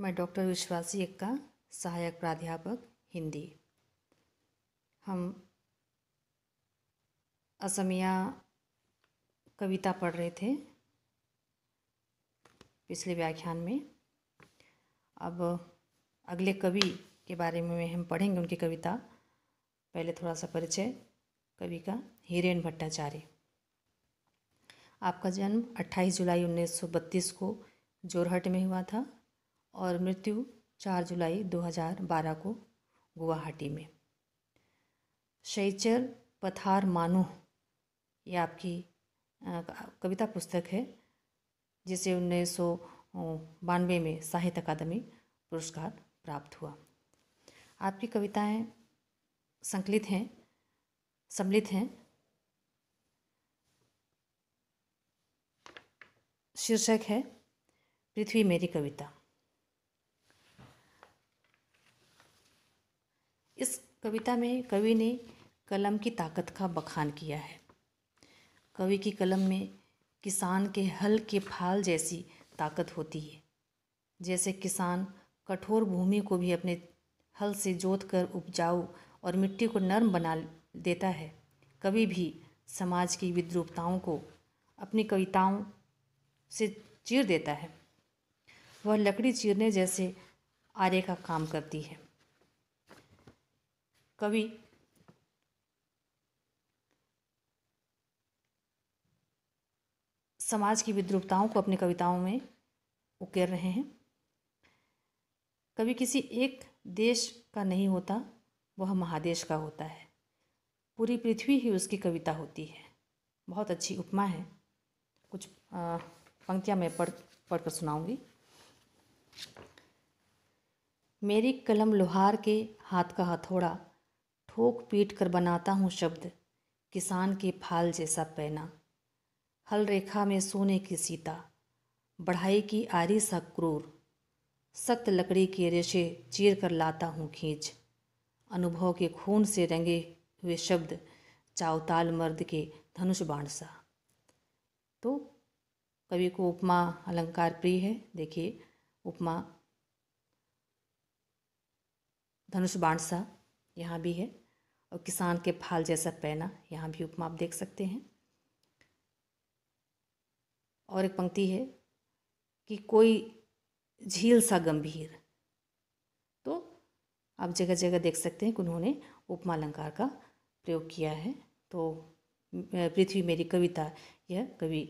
मैं डॉक्टर विश्वासी एक्का, सहायक प्राध्यापक हिंदी। हम असमिया कविता पढ़ रहे थे पिछले व्याख्यान में। अब अगले कवि के बारे में हम पढ़ेंगे, उनकी कविता। पहले थोड़ा सा परिचय कवि का। हीरेन भट्टाचार्य। आपका जन्म 28 जुलाई 1932 को जोरहट में हुआ था और मृत्यु 4 जुलाई 2012 को गुवाहाटी में। शैचर पथार मानुह ये आपकी कविता पुस्तक है, जिसे 1992 में साहित्य अकादमी पुरस्कार प्राप्त हुआ। आपकी कविताएं सम्मिलित हैं। शीर्षक है पृथ्वी मेरी कविता। इस कविता में कवि ने कलम की ताकत का बखान किया है। कवि की कलम में किसान के हल के फाल जैसी ताकत होती है। जैसे किसान कठोर भूमि को भी अपने हल से जोत कर उपजाऊ और मिट्टी को नर्म बना देता है, कवि भी समाज की विद्रूपताओं को अपनी कविताओं से चीर देता है। वह लकड़ी चीरने जैसे आरे का काम करती है। कवि समाज की विद्रूपताओं को अपनी कविताओं में उकेर रहे हैं। कवि किसी एक देश का नहीं होता, वह महादेश का होता है। पूरी पृथ्वी ही उसकी कविता होती है। बहुत अच्छी उपमा है। कुछ पंक्तियाँ मैं पढ़ कर सुनाऊंगी। मेरी कलम लोहार के हाथ का हथौड़ा, ठोक पीट कर बनाता हूँ शब्द, किसान के फाल जैसा पैना। हल रेखा में सोने की सीता, बढ़ाई की आरी सा क्रूर, सख्त लकड़ी के रेशे चीर कर लाता हूँ खींच। अनुभव के खून से रंगे हुए शब्द, चावताल मर्द के धनुष बाण सा। तो कवि को उपमा अलंकार प्रिय है। देखिए, उपमा धनुष बाण सा यहाँ भी है, और किसान के फाल जैसा पैना यहाँ भी उपमा आप देख सकते हैं। और एक पंक्ति है कि कोई झील सा गंभीर। तो आप जगह जगह देख सकते हैं कि उन्होंने उपमा अलंकार का प्रयोग किया है। तो पृथ्वी मेरी कविता, यह कवि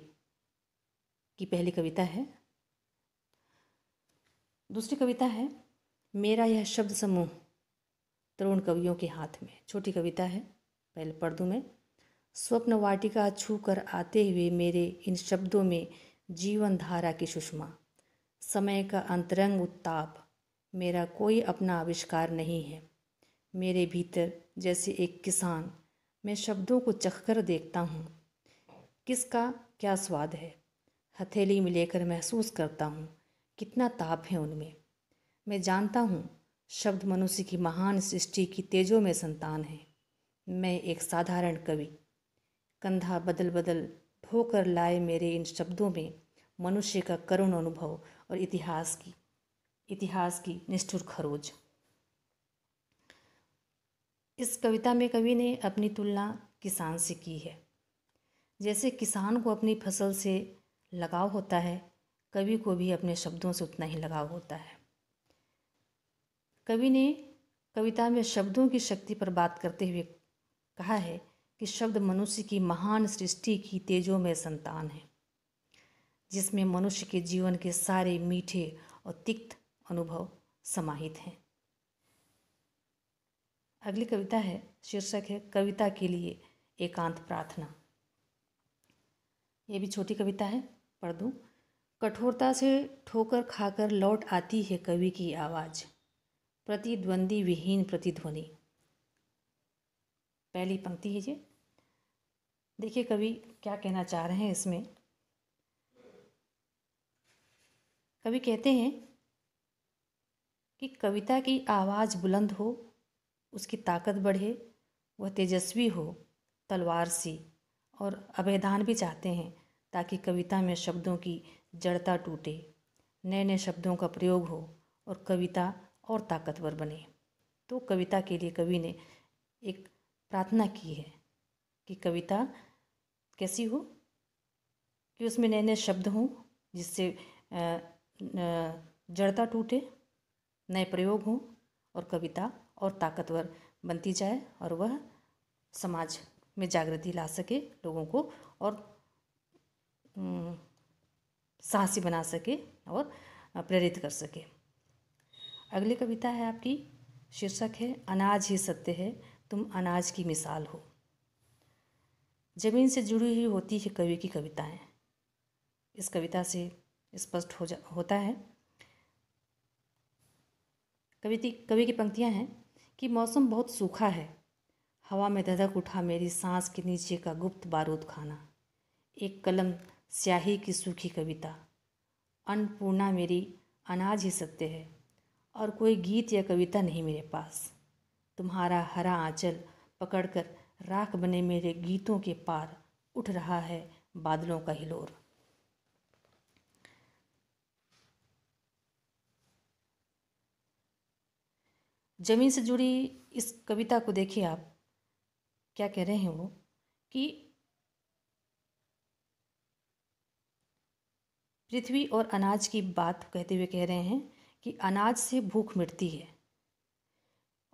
की पहली कविता है। दूसरी कविता है मेरा यह शब्द समूह, तरुण कवियों के हाथ में। छोटी कविता है, पहले पढ़ दूँ मैं। स्वप्न वाटिका छू कर आते हुए मेरे इन शब्दों में जीवन धारा की सुषमा। समय का अंतरंग उत्ताप, मेरा कोई अपना आविष्कार नहीं है। मेरे भीतर जैसे एक किसान, मैं शब्दों को चखकर देखता हूँ, किसका क्या स्वाद है। हथेली में लेकर महसूस करता हूँ कितना ताप है उनमें। मैं जानता हूँ शब्द मनुष्य की महान सृष्टि की तेजों में संतान है। मैं एक साधारण कवि, कंधा बदल बदल ढोकर लाए मेरे इन शब्दों में मनुष्य का करुण अनुभव और इतिहास की निष्ठुर खरोज। इस कविता में कवि ने अपनी तुलना किसान से की है। जैसे किसान को अपनी फसल से लगाव होता है, कवि को भी अपने शब्दों से उतना ही लगाव होता है। कवि ने कविता में शब्दों की शक्ति पर बात करते हुए कहा है कि शब्द मनुष्य की महान सृष्टि की तेजों में संतान है, जिसमें मनुष्य के जीवन के सारे मीठे और तिक्त अनुभव समाहित हैं। अगली कविता है, शीर्षक है कविता के लिए एकांत प्रार्थना। ये भी छोटी कविता है, पढ़ दूँ। कठोरता से ठोकर खाकर लौट आती है कवि की आवाज़, प्रतिद्वंदी विहीन प्रतिध्वनि। पहली पंक्ति है ये। देखिए कवि क्या कहना चाह रहे हैं इसमें। कवि कहते हैं कि कविता की आवाज़ बुलंद हो, उसकी ताकत बढ़े, वह तेजस्वी हो तलवार सी, और अभयदान भी चाहते हैं ताकि कविता में शब्दों की जड़ता टूटे, नए नए शब्दों का प्रयोग हो और कविता और ताकतवर बने। तो कविता के लिए कवि ने एक प्रार्थना की है कि कविता कैसी हो कि उसमें नए नए शब्द हों, जिससे जड़ता टूटे, नए प्रयोग हों और कविता और ताकतवर बनती जाए और वह समाज में जागृति ला सके, लोगों को और साहसी बना सके और प्रेरित कर सके। अगली कविता है आपकी, शीर्षक है अनाज ही सत्य है, तुम अनाज की मिसाल हो। जमीन से जुड़ी हुई होती है कवि की कविताएं। इस कविता से स्पष्ट होता है। कवि की पंक्तियां हैं कि मौसम बहुत सूखा है, हवा में धधक उठा मेरी सांस के नीचे का गुप्त बारूद खाना। एक कलम स्याही की सूखी कविता, अन्नपूर्णा मेरी अनाज ही सत्य है, और कोई गीत या कविता नहीं मेरे पास। तुम्हारा हरा आंचल पकड़कर राख बने मेरे गीतों के पार उठ रहा है बादलों का हिलोर। जमीन से जुड़ी इस कविता को देखिए आप, क्या कह रहे हैं वो कि पृथ्वी और अनाज की बात कहते हुए कह रहे हैं कि अनाज से भूख मिटती है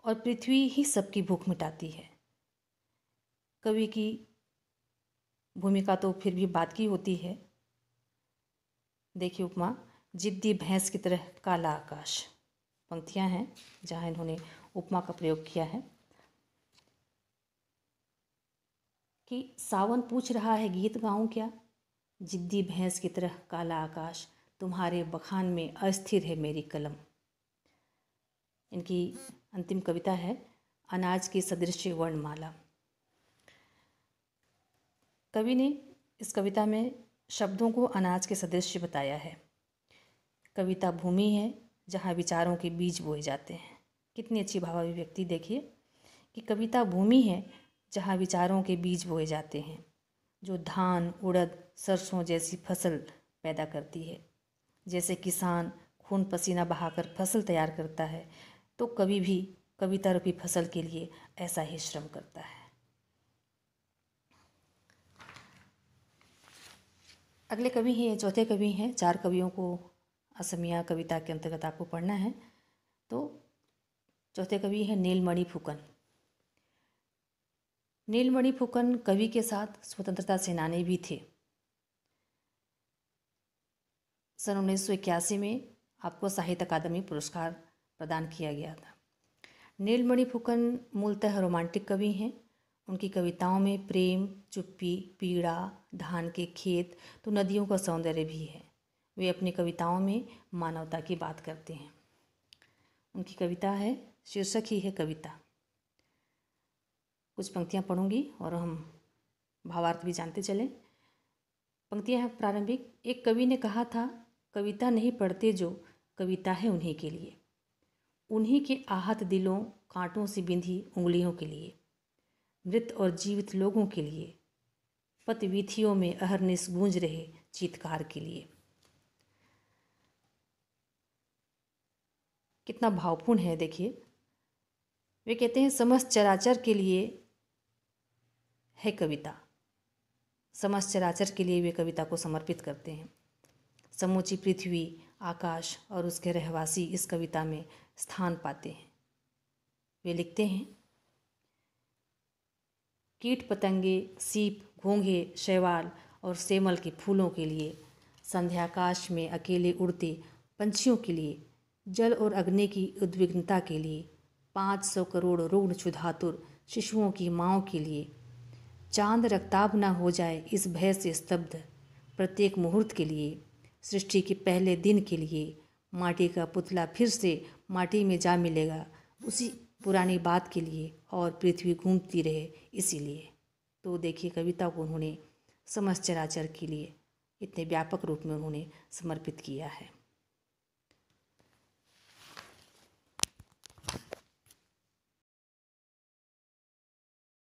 और पृथ्वी ही सबकी भूख मिटाती है। कवि की भूमिका तो फिर भी बात की होती है। देखिए उपमा, जिद्दी भैंस की तरह काला आकाश, पंक्तियां हैं जहाँ इन्होंने उपमा का प्रयोग किया है कि सावन पूछ रहा है गीत गाऊं क्या, जिद्दी भैंस की तरह काला आकाश, तुम्हारे बखान में अस्थिर है मेरी कलम। इनकी अंतिम कविता है अनाज की सदृश वर्णमाला। कवि ने इस कविता में शब्दों को अनाज के सदृश बताया है। कविता भूमि है जहाँ विचारों के बीज बोए जाते हैं। कितनी अच्छी भावाभिव्यक्ति देखिए कि कविता भूमि है जहाँ विचारों के बीज बोए जाते हैं, जो धान, उड़द, सरसों जैसी फसल पैदा करती है। जैसे किसान खून पसीना बहाकर फसल तैयार करता है, तो कवि भी कविता रूपी फसल के लिए ऐसा ही श्रम करता है। अगले कवि हैं, चौथे कवि हैं। 4 कवियों को असमिया कविता के अंतर्गत आपको पढ़ना है। तो चौथे कवि हैं नीलमणि फुकन। नीलमणि फुकन कवि के साथ स्वतंत्रता सेनानी भी थे। सन 1981 में आपको साहित्य अकादमी पुरस्कार प्रदान किया गया था। नीलमणि फुकन मूलतः रोमांटिक कवि हैं। उनकी कविताओं में प्रेम, चुप्पी, पीड़ा, धान के खेत तो नदियों का सौंदर्य भी है। वे अपनी कविताओं में मानवता की बात करते हैं। उनकी कविता है, शीर्षक ही है कविता। कुछ पंक्तियां पढ़ूंगी और हम भावार्थ भी जानते चलें। पंक्तियां हैं प्रारंभिक। एक कवि ने कहा था, कविता नहीं पढ़ते जो, कविता है उन्हीं के लिए, उन्हीं के आहत दिलों, कांटों से बिंधी उंगलियों के लिए, मृत और जीवित लोगों के लिए, पतवीथियों में अहरनिश गूंज रहे चीत्कार के लिए। कितना भावपूर्ण है देखिए। वे कहते हैं समस्त चराचर के लिए है कविता। समस्त चराचर के लिए वे कविता को समर्पित करते हैं। समूची पृथ्वी, आकाश और उसके रहवासी इस कविता में स्थान पाते हैं। वे लिखते हैं, कीट पतंगे, सीप, घोंघे, शैवाल और सेमल के फूलों के लिए, संध्याकाश में अकेले उड़ते पंछियों के लिए, जल और अग्नि की उद्विग्नता के लिए, 500 करोड़ रुग्ण क्षुधातुर शिशुओं की माँओं के लिए, चांद रक्ताब न हो जाए इस भय से स्तब्ध प्रत्येक मुहूर्त के लिए, सृष्टि के पहले दिन के लिए, माटी का पुतला फिर से माटी में जा मिलेगा उसी पुरानी बात के लिए, और पृथ्वी घूमती रहे इसीलिए। तो देखिए कविता को उन्होंने समस्त चराचर के लिए इतने व्यापक रूप में उन्होंने समर्पित किया है।